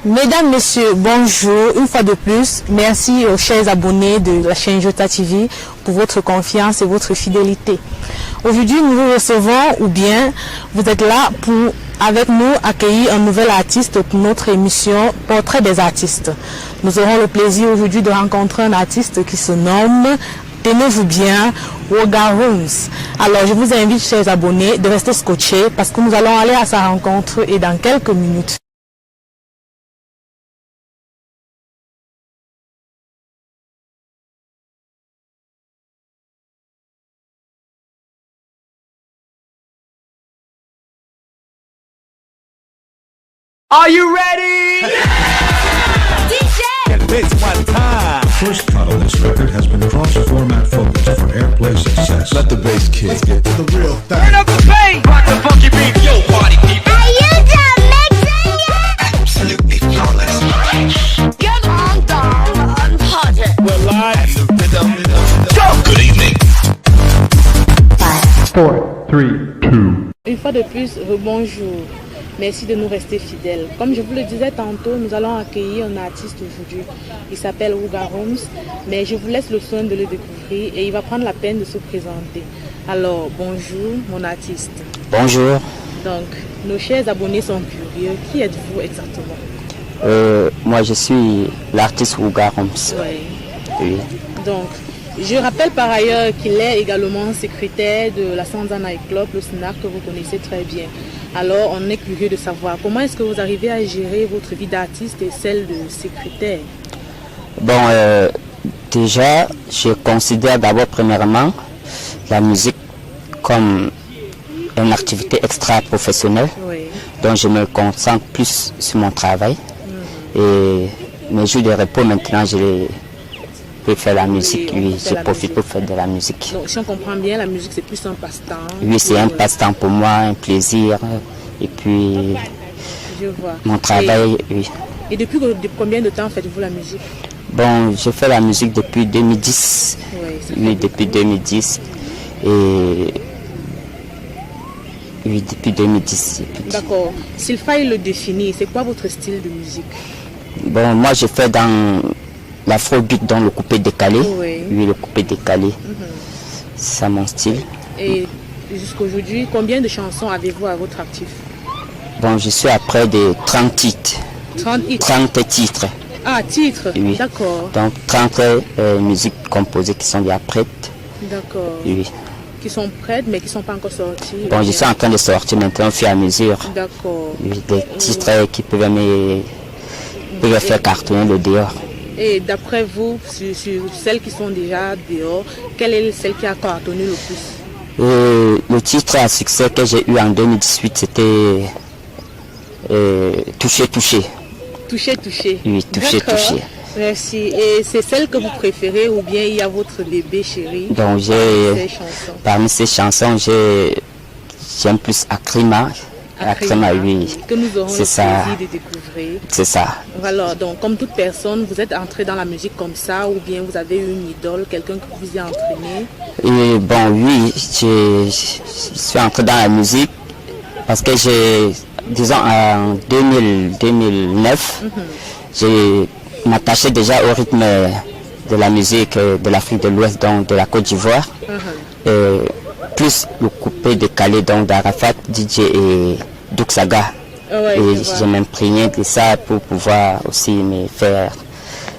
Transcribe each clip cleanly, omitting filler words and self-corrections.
Mesdames, Messieurs, bonjour. Une fois de plus, merci aux chers abonnés de la chaîne Jota TV pour votre confiance et votre fidélité. Aujourd'hui, nous vous recevons, ou bien vous êtes là pour, avec nous, accueillir un nouvel artiste pour notre émission Portrait des artistes. Nous aurons le plaisir aujourd'hui de rencontrer un artiste qui se nomme, tenez-vous bien, Woga Rooms. Alors, je vous invite, chers abonnés, de rester scotchés parce que nous allons aller à sa rencontre et dans quelques minutes. Are you ready? DJ! It's one time. The first cut on this record has been cross-format focused for airplay success. Let the bass kick. Let's get to the real thing. Turn up the bass! Rock the funky beat, yo, party people. Are you done mixing it? Absolutely flawless. Get on down and party. We're live. The rhythm. Go! Good evening. 4, 3, 2. Une fois de plus, bonjour. Merci de nous rester fidèles. Comme je vous le disais tantôt, nous allons accueillir un artiste aujourd'hui. Il s'appelle Woga Rooms, mais je vous laisse le soin de le découvrir et il va prendre la peine de se présenter. Alors, bonjour mon artiste. Bonjour, Donc, nos chers abonnés sont curieux. Qui êtes-vous exactement? moi je suis l'artiste Woga Rooms. Ouais. Oui. Donc, je rappelle par ailleurs qu'il est également secrétaire de la Sansa Night Club, le snack que vous connaissez très bien. Alors, on est curieux de savoir comment est-ce que vous arrivez à gérer votre vie d'artiste et celle de secrétaire. Bon, déjà, je considère d'abord premièrement la musique comme une activité extra-professionnelle. Oui. Donc je me concentre plus sur mon travail. Et mes jours de repos maintenant, je peux faire la musique. on Oui, peut faire je la profite musique. pour faire de la musique. Donc, si on comprend bien, la musique, c'est plus un passe-temps. Oui, c'est un passe-temps pour moi, un plaisir. Et puis, Je vois. mon travail, oui. Et depuis combien de temps faites-vous la musique? Bon, je fais la musique depuis 2010. Oui, Oui, depuis 2010. Et oui, depuis 2010. D'accord. S'il fallait le définir, c'est quoi votre style de musique? Bon, moi je fais dans l'afrobeat, dans le coupé décalé. Oui. Oui, le coupé décalé. C'est ça mon style. Et jusqu'aujourd'hui, combien de chansons avez-vous à votre actif? Bon, je suis après de 30 titres. 30 titres. 30 titres. Ah, titres. Oui. D'accord. Donc 30 musiques composées qui sont déjà prêtes. D'accord. Oui. Qui sont prêtes, mais qui ne sont pas encore sorties. Bon, je suis en train de sortir maintenant au fur et à mesure. D'accord. Oui, des titres qui peuvent faire cartonner le dehors. Et d'après vous, sur celles qui sont déjà dehors, quelle est celle qui a cartonné le plus? Le titre à succès que j'ai eu en 2018, c'était Toucher, toucher. Toucher, toucher. Oui, toucher, D'accord. toucher. Merci. Et c'est celle que vous préférez ou bien il y a votre bébé chéri Donc ces chansons? parmi ces chansons, j'aime plus Akrima. Akrima, oui. Que nous aurons le C'est ça. plaisir de découvrir. C'est ça. Voilà, donc comme toute personne, vous êtes entré dans la musique comme ça ou bien vous avez une idole, quelqu'un que vous y a entraîné? Et bon, oui, je suis entré dans la musique parce que disons en 2009, j'ai m'attachais déjà au rythme de la musique de l'Afrique de l'Ouest, donc de la Côte d'Ivoire. Plus le coupé décalé donc d'Arafat, DJ et Duxaga. Ouais, Et je vois. je m'imprégnais de ça pour pouvoir aussi me faire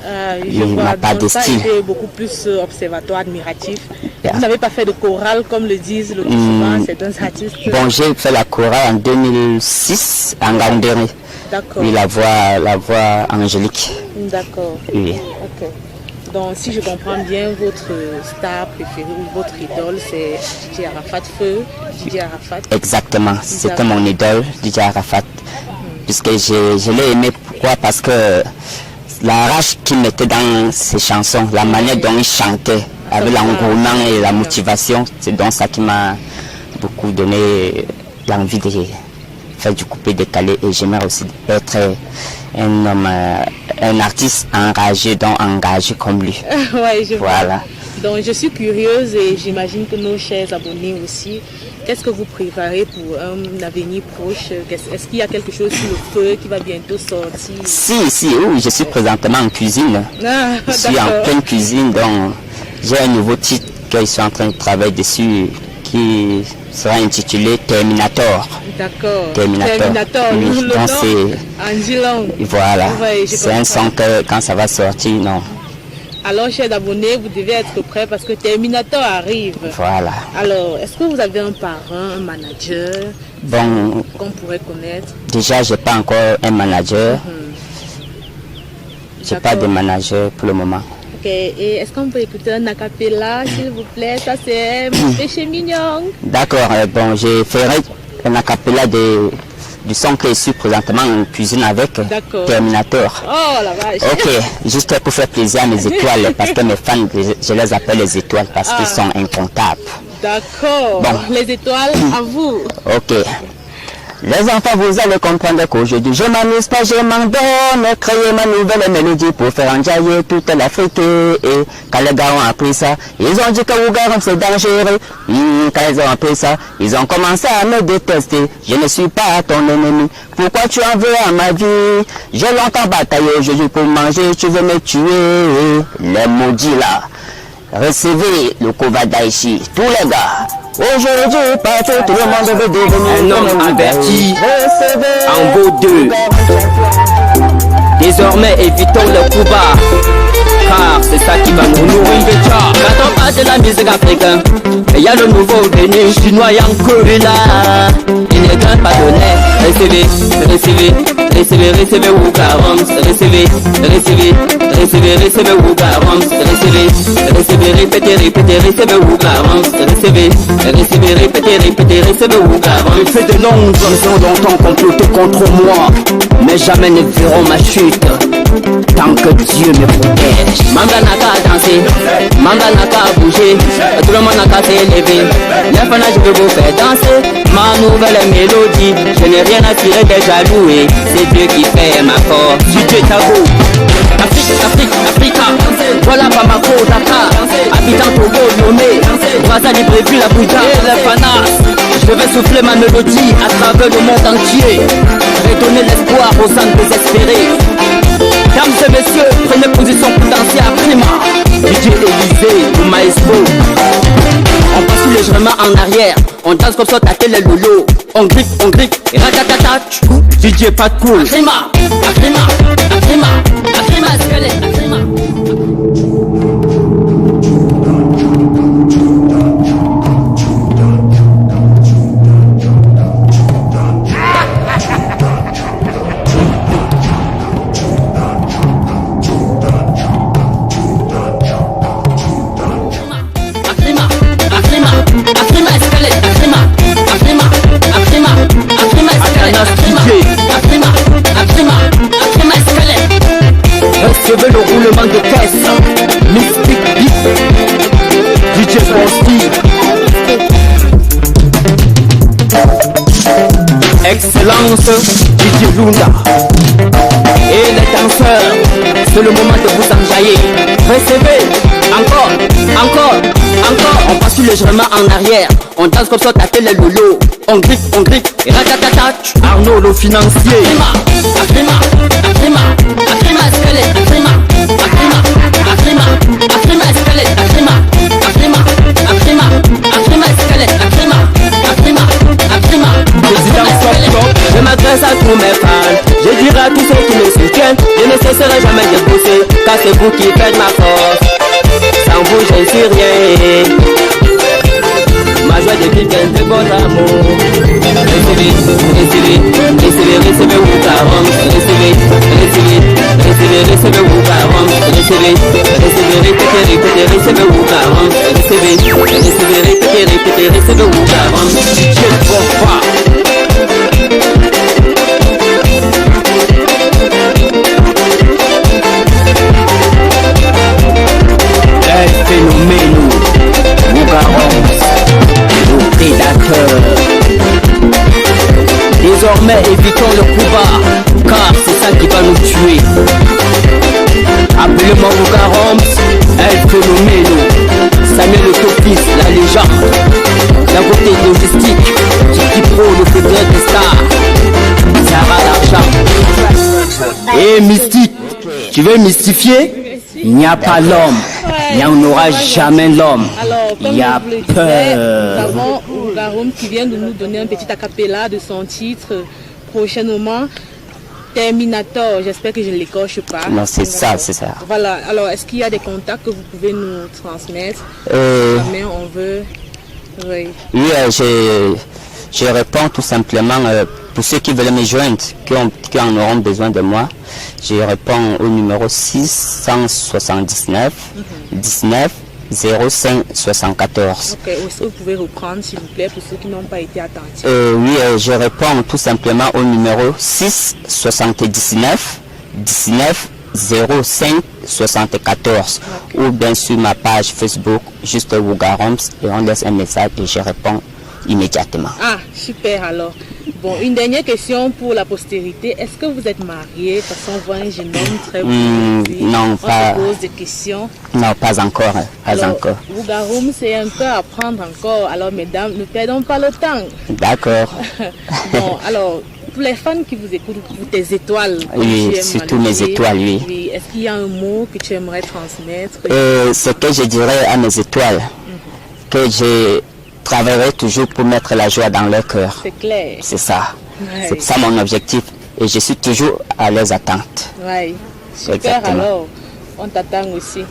Je il vois. n'a pas Donc de ça a style. été beaucoup plus observatoire, admiratif. Yeah. Vous n'avez pas fait de chorale comme le disent le plus souvent certains artistes? Bon, j'ai fait la chorale en 2006 en Gandéré. D'accord. Oui, la voix angélique. D'accord. Oui. Ok. Donc si je comprends bien, votre star préférée ou votre idole, c'est DJ Arafat Feu, DJ Arafat. Exactement, c'était D'accord. mon idole, DJ Arafat. Puisque je l'ai aimé, pourquoi? Parce que la rage qu'il mettait dans ses chansons, la manière dont il chantait, avec l'engouement et la motivation, c'est donc ça qui m'a beaucoup donné l'envie de faire du coupé décalé. Et j'aimerais aussi être un homme, un artiste enragé, donc engagé comme lui. Ouais, je vois. Voilà. Donc je suis curieuse et j'imagine que nos chers abonnés aussi. Qu'est-ce que vous préparez pour un avenir proche? Est-ce qu'il y a quelque chose sur le feu qui va bientôt sortir? Oui, je suis présentement en cuisine. Je suis en pleine cuisine, donc j'ai un nouveau titre que je suis en train de travailler dessus qui sera intitulé Terminator. D'accord. Terminator. Oui, Le donc nom c'est... en dit long. Voilà, Ouais, je c'est un comprends. son que quand ça va sortir, non. Alors, chers abonnés, vous devez être prêts parce que Terminator arrive. Voilà. Alors, est-ce que vous avez un parrain, un manager Bon, qu'on pourrait connaître? déjà, j'ai pas encore un manager. J'ai pas de manager pour le moment. Ok, et est-ce qu'on peut écouter un acapella, s'il vous plaît? Ça, c'est mon péché mignon. D'accord, bon, je ferai un acapella du son que je suis présentement en cuisine avec D'accord. Terminator. Oh la vache. Ok, juste pour faire plaisir à mes étoiles, parce que mes fans, je les appelle les étoiles parce qu'ils sont incomptables. D'accord. Bon. Les étoiles, à vous. Ok. Les enfants, vous allez comprendre qu'aujourd'hui je m'amuse pas, je m'en donne, créer ma nouvelle mélodie pour faire enjailler toute l'Afrique. Et quand les gars ont appris ça, ils ont dit que Ougaram c'est dangereux. Quand ils ont appris ça, ils ont commencé à me détester. Je ne suis pas ton ennemi. Pourquoi tu en veux à ma vie? J'ai longtemps bataillé aujourd'hui pour manger, tu veux me tuer. Les maudits là. Recevez le Kovadaishi, tous les gars. Aujourd'hui, partout, tout le monde veut devenir un homme averti, en vaut deux. Désormais, évitons le coup bas, car c'est ça qui va nous nourrir. Quand on parle de la musique africaine, il y a le nouveau venu chinois Yankoula. Il n'est qu'un pardonné. Recevez Ougarams, recevez Ougarams, recevez, répétez Ougarams, recevez, répétez Ougarams. Il fait de longues ils ont longtemps comploté contre moi, mais jamais ne verront ma chute, tant que Dieu me protège. Manga n'a qu'à danser, Manga n'a qu'à bouger, tout le monde n'a qu'à s'élever. Maintenant je veux vous faire danser ma nouvelle mélodie. Je n'ai rien à tirer des jaloux et c'est Dieu qui fait ma force. DJ Tago, Africa, voilà Bamako, Dakar, habitant Togo, Lomé, Brazza, Libreville, Abuja, et les Fanas. Je vais souffler ma mélodie à travers le monde entier, redonner l'espoir aux âmes désespérées. Dames et messieurs, prenez position pour danser à Prima. DJ Élysée, le maestro. On passe légèrement en arrière, on danse comme ça, tâter les loulous. On grippe, et ratatata, DJ pas de cool. Prima, squelette, Prima. Recevez le roulement de caisse, Mystic Beat, DJ Frosty. Excellence, DJ Lunda. Et les danseurs, c'est le moment de vous enjailler. Recevez, encore. On passe légèrement en arrière, on danse comme ça, tâter les loulous. On grippe, et ratatata, Arnaud le financier. Afrima, squelette, Afrima, squelette, Afrima, je m'adresse à tous mes fans, je dirai à tous ceux qui me soutiennent, je ne cesserai jamais de pousser, car c'est vous qui faites ma force. Sans vous je ne suis rien. Ma joie de vivre vient de votre amour. Recevez Ougarams, recevez Ougarams, répétez Ougarams, recevez Ougarams. DJ Boba. El phénomène Ougarams, le prédateur. Désormais évitons le coup bas, car c'est ça qui va nous tuer. Appelez-moi Ougarams, El phénomène. Samuel le Topis, la légende. D'un côté logistique, Jackie Pro, le fédéral des stars. Sarah l'argent. Et mystique, tu veux mystifier? Il n'y a pas l'homme. Il n'y en aura jamais l'homme. Alors, comme Il y a je vous le disais, peur. nous avons Ougaroum qui vient de nous donner un petit acapella de son titre prochainement. Terminator, j'espère que je ne l'écorche pas. Non, c'est ça, c'est ça. Voilà, alors est-ce qu'il y a des contacts que vous pouvez nous transmettre? Jamais on veut. Oui. Oui, je réponds tout simplement pour ceux qui veulent me joindre, qui en auront besoin de moi. Je réponds au numéro 679 19 05 74. Ok, est-ce que vous pouvez reprendre s'il vous plaît pour ceux qui n'ont pas été attentifs? Oui, je réponds tout simplement au numéro 6 79 19 05 74 ou bien sur ma page Facebook, juste Ougaroms, et on laisse un message et je réponds immédiatement. Ah, super alors. Bon, une dernière question pour la postérité. Est-ce que vous êtes marié? Parce qu'on voit un jeune homme très beau. Non, on pas. se pose des questions. Non, pas encore. Pas Alors, encore. Ougaroum, c'est un peu à apprendre encore. Alors, mesdames, ne perdons pas le temps. D'accord. Bon, alors, pour les fans qui vous écoutent, pour tes étoiles. Oui, comme tu aimes surtout le mes dire, étoiles, oui. Est-ce qu'il y a un mot que tu aimerais transmettre? Ce que je dirais à mes étoiles, que je travaillerai toujours pour mettre la joie dans leur cœur. C'est clair. C'est ça. Ouais. C'est ça mon objectif. Et je suis toujours à leurs attentes. Oui, super Exactement. alors. On t'attend aussi.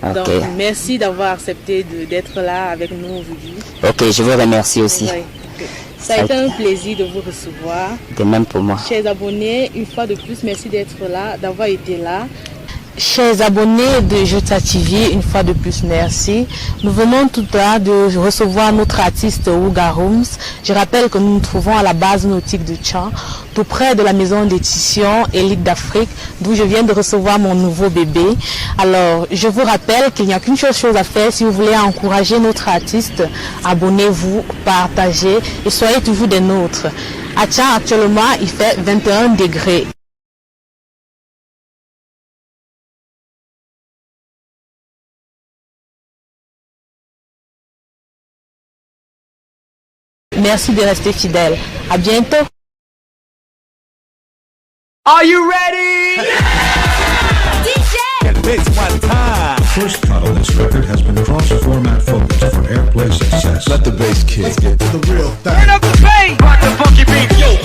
Ok. Donc, merci d'avoir accepté d'être là avec nous aujourd'hui. Ok, je vous remercie aussi. Ouais, ok. Ça a été un plaisir de vous recevoir. De même pour moi. Chers abonnés, une fois de plus, merci d'être là, d'avoir été là. Chers abonnés de Jota TV, une fois de plus, merci. Nous venons tout à l'heure de recevoir notre artiste Ougaroums. Je rappelle que nous nous trouvons à la base nautique de Tchan, tout près de la maison d'édition Élite d'Afrique, d'où je viens de recevoir mon nouveau bébé. Alors, je vous rappelle qu'il n'y a qu'une chose à faire si vous voulez encourager notre artiste. Abonnez-vous, partagez et soyez toujours des nôtres. À Tchan, actuellement, il fait 21 degrés. Merci de rester fidèle. À bientôt. Are you ready? It's one time. First cut on this record has been cross-format focused for airplay success. Let the bass kick. Turn up the bass. Rock the funky beat, yo.